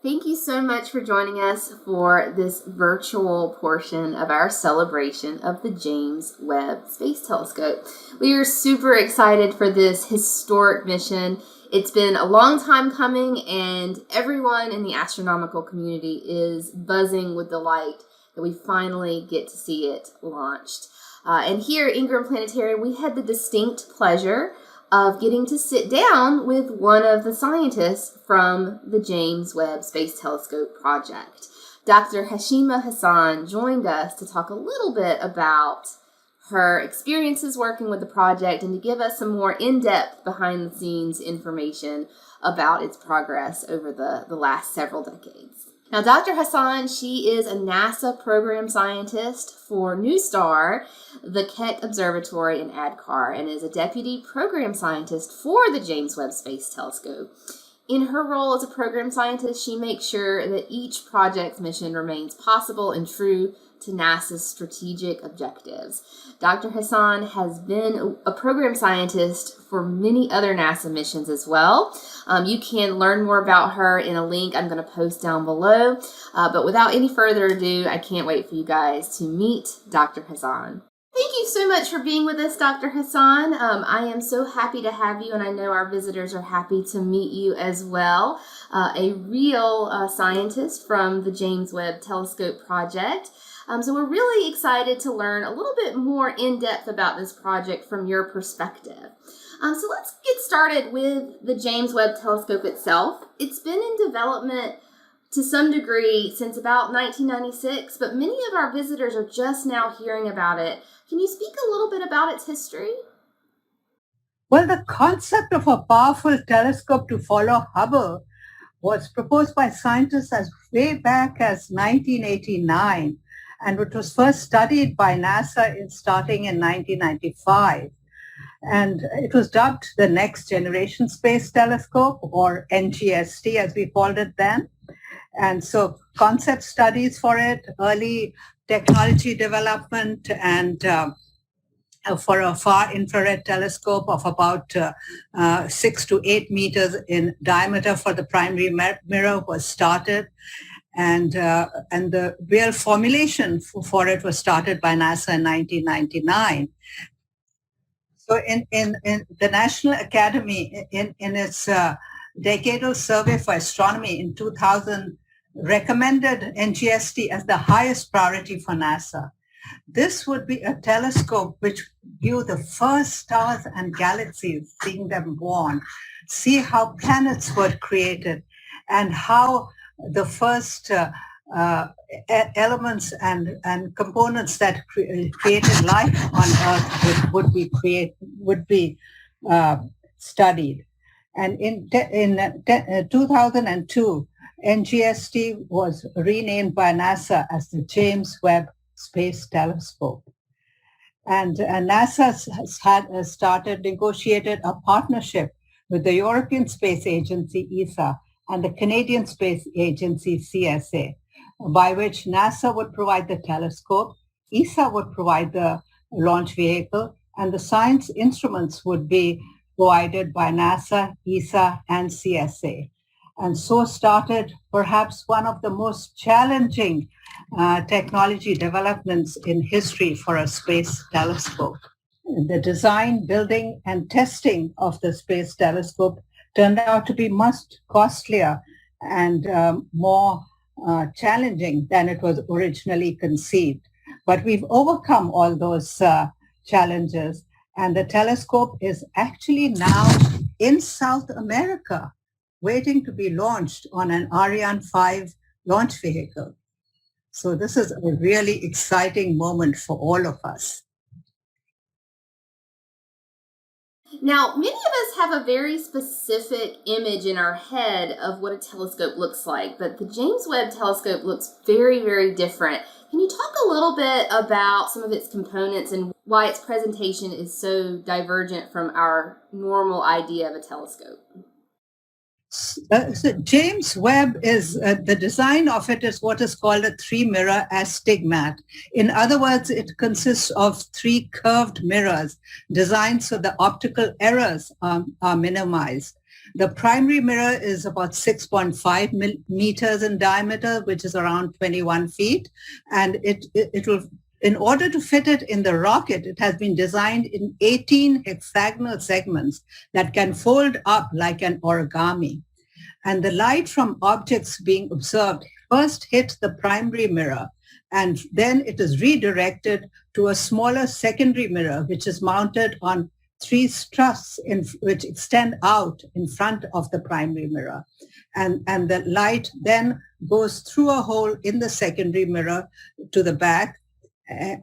Thank you so much for joining us for this virtual portion of our celebration of the James Webb Space Telescope. We are super excited for this historic mission. It's been a long time coming, and everyone in the astronomical community is buzzing with delight that we finally get to see it launched. And here at Ingram Planetarium, we had the distinct pleasure of getting to sit down with one of the scientists from the James Webb Space Telescope project. Dr. Hashima Hasan joined us to talk a little bit about her experiences working with the project and to give us some more in-depth behind-the-scenes information about its progress over the last several decades. Now, Dr. Hasan, she is a NASA program scientist for NuSTAR, the Keck Observatory in ADCAR, and is a deputy program scientist for the James Webb Space Telescope. In her role as a program scientist, she makes sure that each project's mission remains possible and true to NASA's strategic objectives. Dr. Hasan has been a program scientist for many other NASA missions as well. You can learn more about her in a link I'm going to post down below. But without any further ado, I can't wait for you guys to meet Dr. Hasan. Thank you so much for being with us, Dr. Hasan. I am so happy to have you, and I know our visitors are happy to meet you as well. A real scientist from the James Webb Telescope project. So we're really excited to learn a little bit more in depth about this project from your perspective. So let's get started with the James Webb Telescope itself. It's been in development to some degree since about 1996, but many of our visitors are just now hearing about it. Can you speak a little bit about its history? Well, the concept of a powerful telescope to follow Hubble was proposed by scientists as way back as 1989, and it was first studied by NASA starting in 1995. And it was dubbed the Next Generation Space Telescope, or NGST as we called it then. And so concept studies for it, early technology development, and for a far infrared telescope of about 6 to 8 meters in diameter for the primary mirror was started. And the real formulation for it was started by NASA in 1999. So in the National Academy, in its decadal survey for astronomy in 2000, recommended NGST as the highest priority for NASA. This would be a telescope which view the first stars and galaxies, seeing them born, see how planets were created, and how the first elements and components that created life on Earth would be studied. And in 2002, NGST was renamed by NASA as the James Webb Space Telescope. And NASA has negotiated a partnership with the European Space Agency, ESA, and the Canadian Space Agency, CSA, by which NASA would provide the telescope, ESA would provide the launch vehicle, and the science instruments would be provided by NASA, ESA, and CSA. And so started perhaps one of the most challenging technology developments in history for a space telescope. The design, building, and testing of the space telescope turned out to be much costlier and more challenging than it was originally conceived. But we've overcome all those challenges, and the telescope is actually now in South America, waiting to be launched on an Ariane 5 launch vehicle. So this is a really exciting moment for all of us. Now, many of us have a very specific image in our head of what a telescope looks like, but the James Webb Telescope looks very, very different. Can you talk a little bit about some of its components and why its presentation is so divergent from our normal idea of a telescope? So James Webb is, the design of it is what is called a 3-mirror astigmat. In other words, it consists of 3 curved mirrors designed so the optical errors are minimized. The primary mirror is about 6.5 meters in diameter, which is around 21 feet. And it will, in order to fit it in the rocket, it has been designed in 18 hexagonal segments that can fold up like an origami. And the light from objects being observed first hit the primary mirror, and then it is redirected to a smaller secondary mirror, which is mounted on three struts which extend out in front of the primary mirror. And the light then goes through a hole in the secondary mirror to the back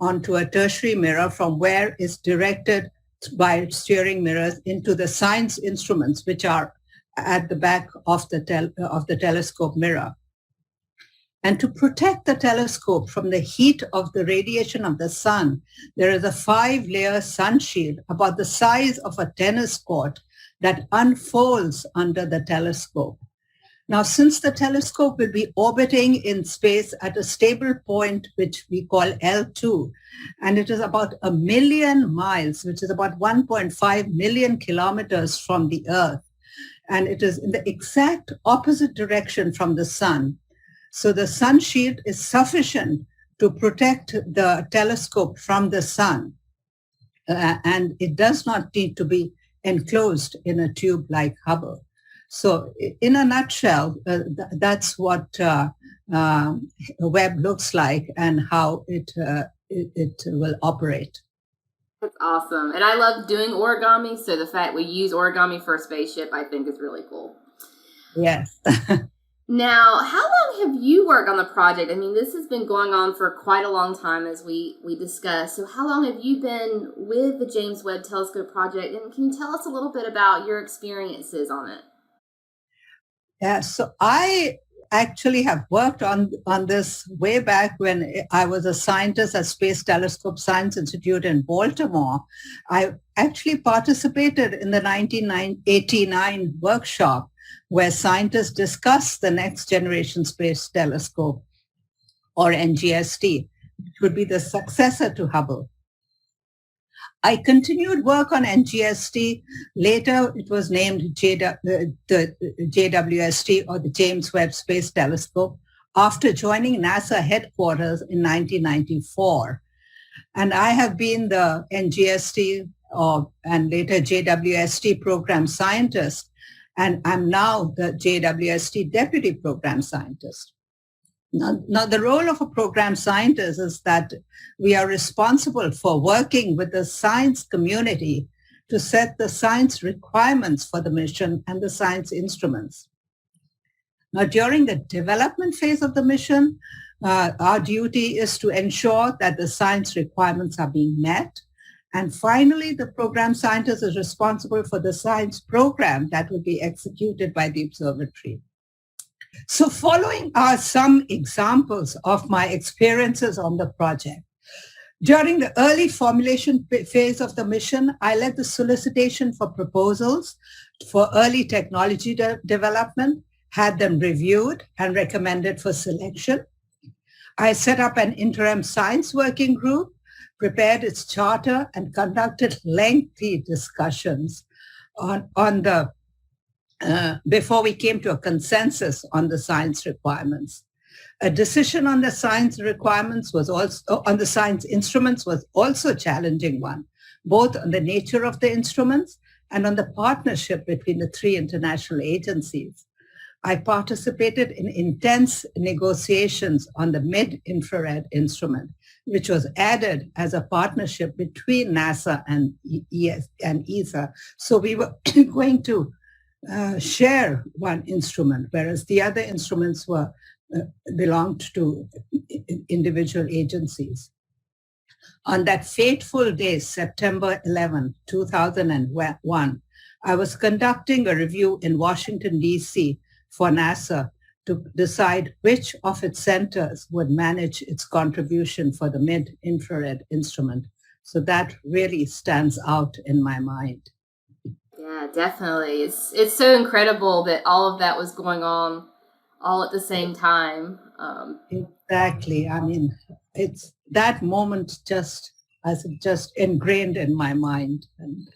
onto a tertiary mirror, from where it's directed by steering mirrors into the science instruments, which are at the back of the telescope mirror. And to protect the telescope from the heat of the radiation of the sun, there is a 5-layer sun shield about the size of a tennis court that unfolds under the telescope. Now, since the telescope will be orbiting in space at a stable point, which we call L2, and it is about 1 million miles, which is about 1.5 million kilometers from the Earth, and it is in the exact opposite direction from the sun. So the sun shield is sufficient to protect the telescope from the sun, and it does not need to be enclosed in a tube like Hubble. So in a nutshell, that's what Webb looks like and how it will operate. That's awesome. And I love doing origami, so the fact we use origami for a spaceship, I think, is really cool. Yes. Now, how long have you worked on the project? I mean, this has been going on for quite a long time, as we discussed. So how long have you been with the James Webb Telescope Project? And can you tell us a little bit about your experiences on it? Yeah, so I actually have worked on this way back when I was a scientist at Space Telescope Science Institute in Baltimore. I actually participated in the 1989 workshop where scientists discussed the Next Generation Space Telescope, or NGST, which would be the successor to Hubble. I continued work on NGST. Later, it was named the JWST, or the James Webb Space Telescope, after joining NASA headquarters in 1994. And I have been the NGST and later JWST program scientist, and I'm now the JWST deputy program scientist. Now, the role of a program scientist is that we are responsible for working with the science community to set the science requirements for the mission and the science instruments. Now, during the development phase of the mission, our duty is to ensure that the science requirements are being met. And finally, the program scientist is responsible for the science program that will be executed by the observatory. So following are some examples of my experiences on the project. During the early formulation phase of the mission, I led the solicitation for proposals for early technology development, had them reviewed and recommended for selection. I set up an interim science working group, prepared its charter, and conducted lengthy discussions on the before we came to a consensus on the science requirements. A decision on the science requirements was also, on the science instruments was also a challenging one, both on the nature of the instruments and on the partnership between the three international agencies. I participated in intense negotiations on the mid-infrared instrument, which was added as a partnership between NASA and ESA. So we were going to share one instrument, whereas the other instruments belonged to individual agencies. On that fateful day, September 11, 2001, I was conducting a review in Washington, D.C. for NASA to decide which of its centers would manage its contribution for the mid-infrared instrument. So that really stands out in my mind. Yeah, definitely. It's so incredible that all of that was going on all at the same time. Exactly. I mean, it's that moment just ingrained in my mind. And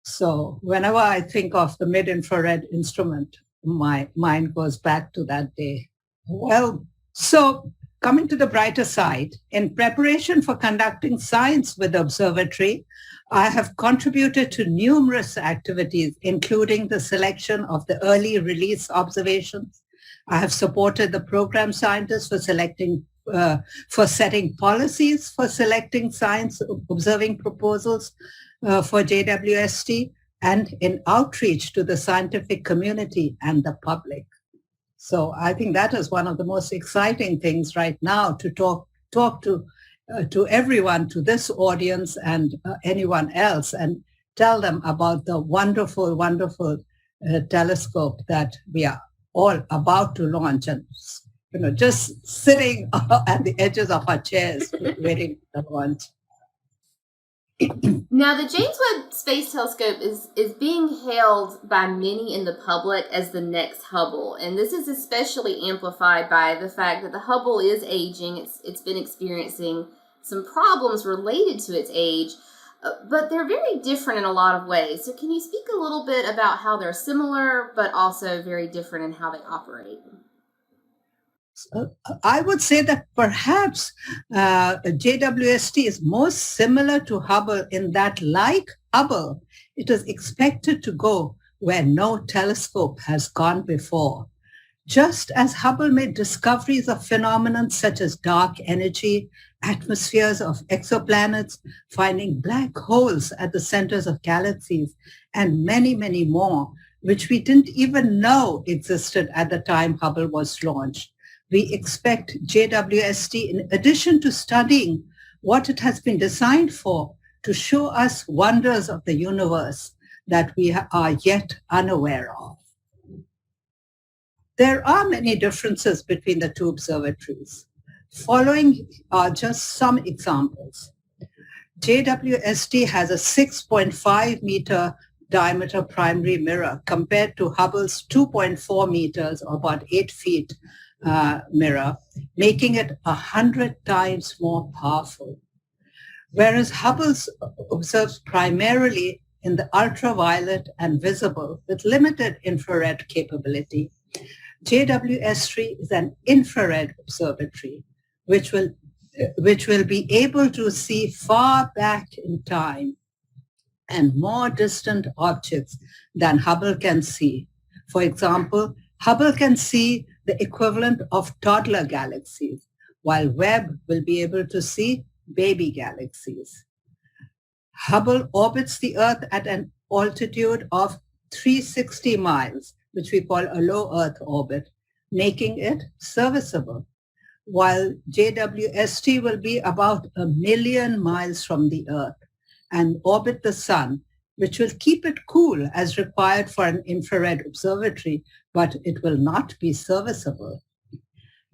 So whenever I think of the mid-infrared instrument, my mind goes back to that day. Well, so coming to the brighter side, in preparation for conducting science with the observatory, I have contributed to numerous activities, including the selection of the early release observations. I have supported the program scientists for setting policies for selecting science observing proposals for JWST, and in outreach to the scientific community and the public. So I think that is one of the most exciting things right now, to talk to everyone, to this audience and anyone else, and tell them about the wonderful, wonderful telescope that we are all about to launch, and just sitting at the edges of our chairs waiting for the launch. Now, the James Webb Space Telescope is being hailed by many in the public as the next Hubble, and this is especially amplified by the fact that the Hubble is aging. It's been experiencing some problems related to its age, but they're very different in a lot of ways. So can you speak a little bit about how they're similar, but also very different in how they operate? I would say that perhaps JWST is most similar to Hubble in that, like Hubble, it is expected to go where no telescope has gone before. Just as Hubble made discoveries of phenomena such as dark energy, atmospheres of exoplanets, finding black holes at the centers of galaxies, and many, many more, which we didn't even know existed at the time Hubble was launched. We expect JWST, in addition to studying what it has been designed for, to show us wonders of the universe that we are yet unaware of. There are many differences between the two observatories. Following are just some examples. JWST has a 6.5 meter diameter primary mirror compared to Hubble's 2.4 meters, or about 8 feet mirror, making it 100 times more powerful. Whereas Hubble observes primarily in the ultraviolet and visible with limited infrared capability, JWST is an infrared observatory, which will be able to see far back in time and more distant objects than Hubble can see. For example, Hubble can see the equivalent of toddler galaxies, while Webb will be able to see baby galaxies. Hubble orbits the Earth at an altitude of 360 miles, which we call a low Earth orbit, making it serviceable, while JWST will be about 1 million miles from the Earth and orbit the Sun, which will keep it cool as required for an infrared observatory, but it will not be serviceable.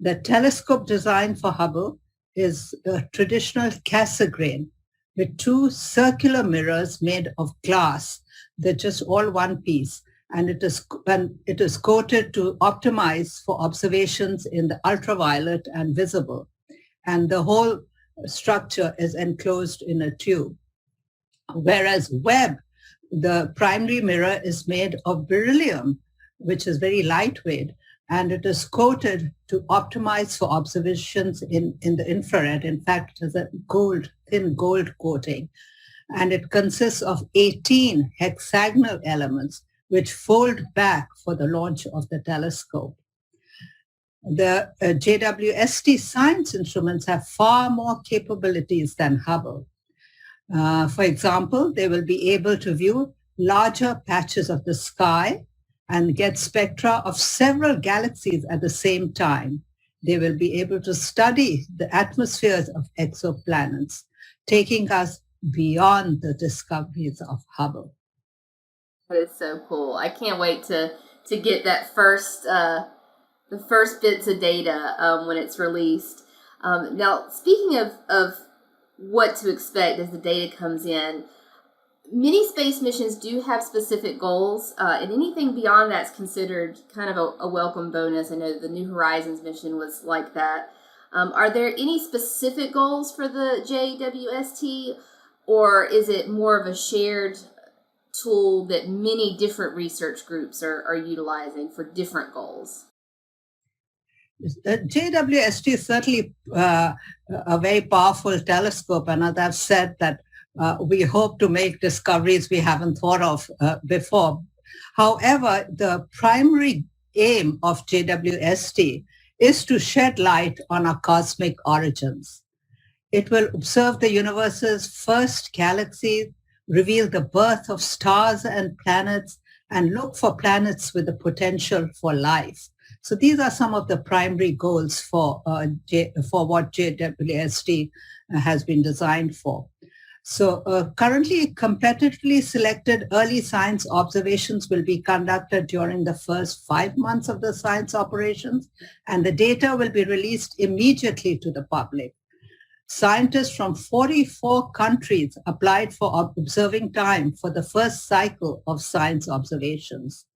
The telescope design for Hubble is a traditional Cassegrain with 2 circular mirrors made of glass. They're just all one piece, and it is coated to optimize for observations in the ultraviolet and visible. And the whole structure is enclosed in a tube. Whereas Webb, the primary mirror is made of beryllium, which is very lightweight, and it is coated to optimize for observations in the infrared. In fact, it has a thin gold coating. And it consists of 18 hexagonal elements which fold back for the launch of the telescope. The JWST science instruments have far more capabilities than Hubble. For example, they will be able to view larger patches of the sky and get spectra of several galaxies at the same time. They will be able to study the atmospheres of exoplanets, taking us beyond the discoveries of Hubble. That is so cool. I can't wait to get that the first bits of data when it's released. Now, speaking of what to expect as the data comes in, many space missions do have specific goals, and anything beyond that's considered kind of a welcome bonus. I know the New Horizons mission was like that. Are there any specific goals for the JWST, or is it more of a shared tool that many different research groups are utilizing for different goals? JWST is certainly a very powerful telescope, and as I've said that we hope to make discoveries we haven't thought of before. However, the primary aim of JWST is to shed light on our cosmic origins. It will observe the universe's first galaxy, reveal the birth of stars and planets, and look for planets with the potential for life. So these are some of the primary goals for what JWST has been designed for. So currently competitively selected early science observations will be conducted during the first 5 months of the science operations, and the data will be released immediately to the public. Scientists from 44 countries applied for observing time for the first cycle of science observations.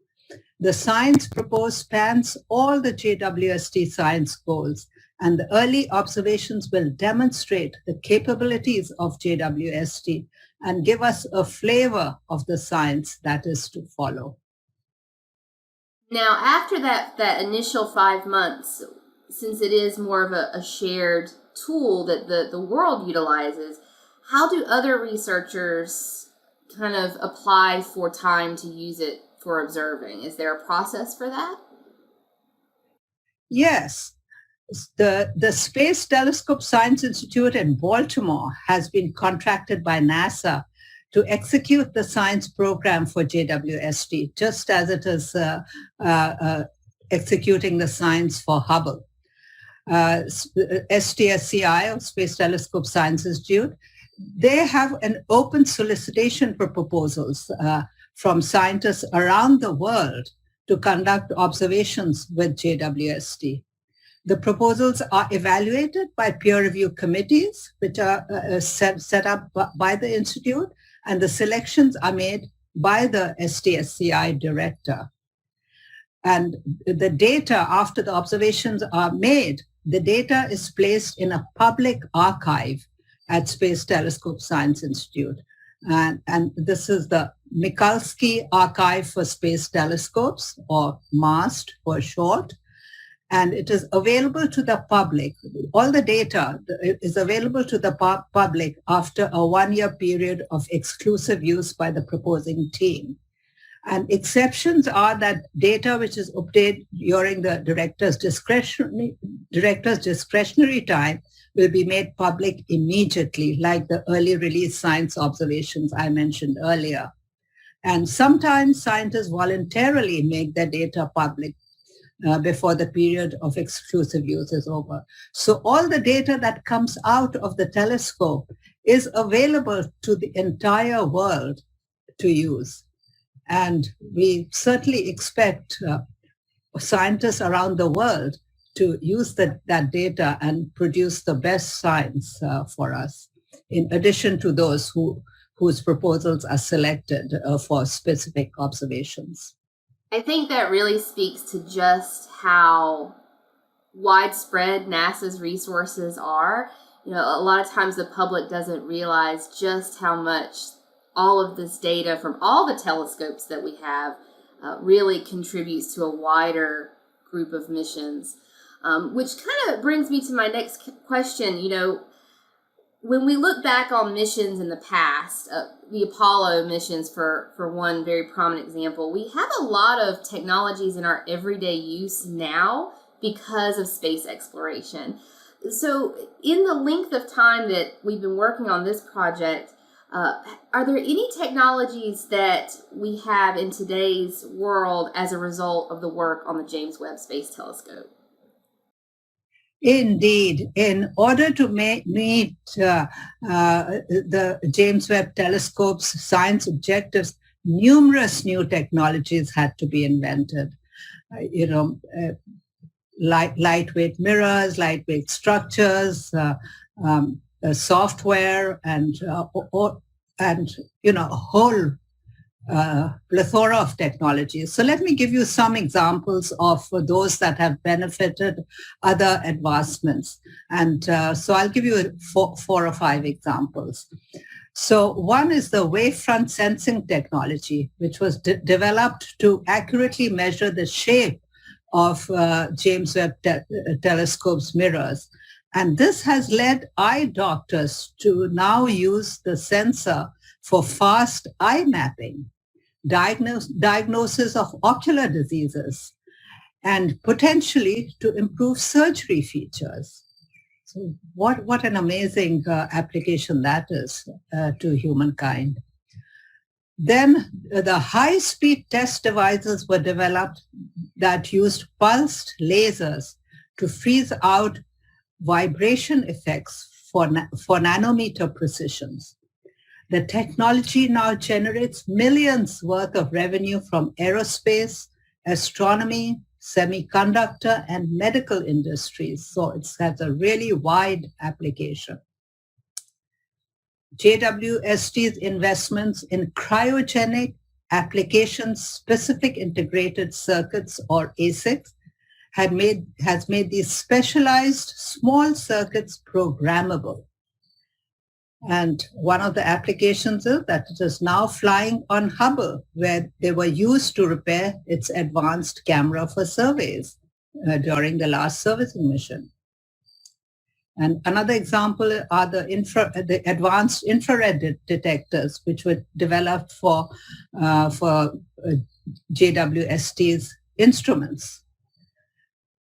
The science proposed spans all the JWST science goals, and the early observations will demonstrate the capabilities of JWST and give us a flavor of the science that is to follow. Now, after that initial 5 months, since it is more of a shared tool that the world utilizes, how do other researchers kind of apply for time to use it for observing? Is there a process for that? Yes. The Space Telescope Science Institute in Baltimore has been contracted by NASA to execute the science program for JWST, just as it is executing the science for Hubble. STSCI, or Space Telescope Science Institute, they have an open solicitation for proposals from scientists around the world to conduct observations with JWST. The proposals are evaluated by peer review committees, which are set up by the Institute, and the selections are made by the STSCI director. And the data, after the observations are made, the data is placed in a public archive at Space Telescope Science Institute. And this is the Mikulski Archive for Space Telescopes, or MAST for short. And it is available to the public. All the data is available to the public after a 1-year period of exclusive use by the proposing team. And exceptions are that data which is obtained during the director's discretionary time will be made public immediately, like the early release science observations I mentioned earlier. And sometimes scientists voluntarily make their data public before the period of exclusive use is over. So all the data that comes out of the telescope is available to the entire world to use. And we certainly expect scientists around the world to use that data and produce the best science for us, in addition to those whose proposals are selected for specific observations. I think that really speaks to just how widespread NASA's resources are. You know, a lot of times the public doesn't realize just how much all of this data from all the telescopes that we have really contributes to a wider group of missions, which kind of brings me to my next question. You know, when we look back on missions in the past, the Apollo missions for one very prominent example, we have a lot of technologies in our everyday use now because of space exploration. So in the length of time that we've been working on this project, are there any technologies that we have in today's world as a result of the work on the James Webb Space Telescope? Indeed. In order to meet the James Webb Telescope's science objectives, numerous new technologies had to be invented. Lightweight mirrors, lightweight structures, software, and a whole plethora of technologies. So let me give you some examples of those that have benefited other advancements. And so I'll give you four or five examples. So one is the wavefront sensing technology, which was developed to accurately measure the shape of James Webb telescope's mirrors. And this has led eye doctors to now use the sensor for fast eye mapping, diagnosis of ocular diseases, and potentially to improve surgery features. So what an amazing application that is to humankind. Then the high-speed test devices were developed that used pulsed lasers to freeze out vibration effects for nanometer precisions. The technology now generates millions worth of revenue from aerospace, astronomy, semiconductor, and medical industries. So it has a really wide application. JWST's investments in cryogenic application-specific integrated circuits, or ASICs, has made these specialized small circuits programmable. And one of the applications is that it is now flying on Hubble, where they were used to repair its advanced camera for surveys during the last servicing mission. And another example are the advanced infrared detectors, which were developed for JWST's instruments.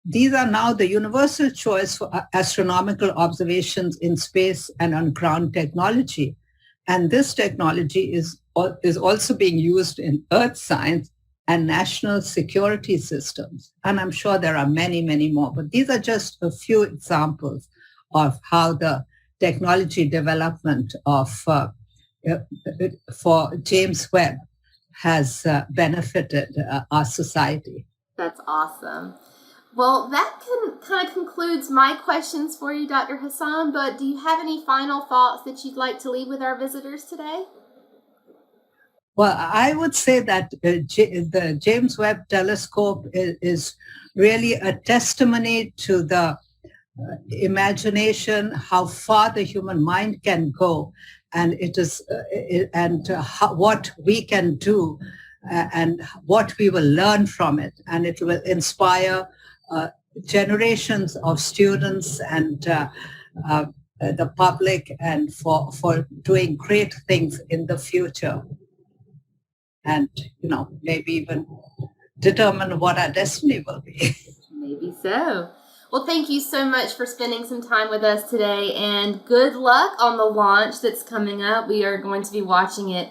These are now the universal choice for astronomical observations in space and on ground technology. And this technology is also being used in earth science and national security systems. And I'm sure there are many, many more, but these are just a few examples of how the technology development for James Webb has benefited our society. That's awesome. Well, that kind of concludes my questions for you, Dr. Hasan, but do you have any final thoughts that you'd like to leave with our visitors today? Well, I would say that the James Webb Telescope is really a testimony to the imagination, how far the human mind can go, and what we can do and what we will learn from it. And it will inspire generations of students and the public, and for doing great things in the future. And, maybe even determine what our destiny will be. Maybe so. Well, thank you so much for spending some time with us today, and good luck on the launch that's coming up. We are going to be watching it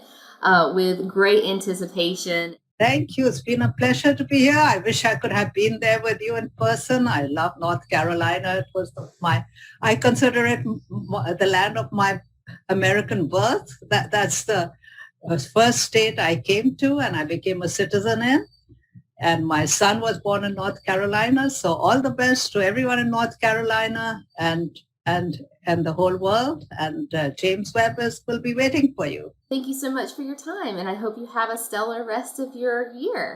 with great anticipation. Thank you. It's been a pleasure to be here. I wish I could have been there with you in person. I love North Carolina. It was I consider it the land of my American birth. That's the first state I came to and I became a citizen in. And my son was born in North Carolina. So all the best to everyone in North Carolina and the whole world. And James Webb will be waiting for you. Thank you so much for your time. And I hope you have a stellar rest of your year.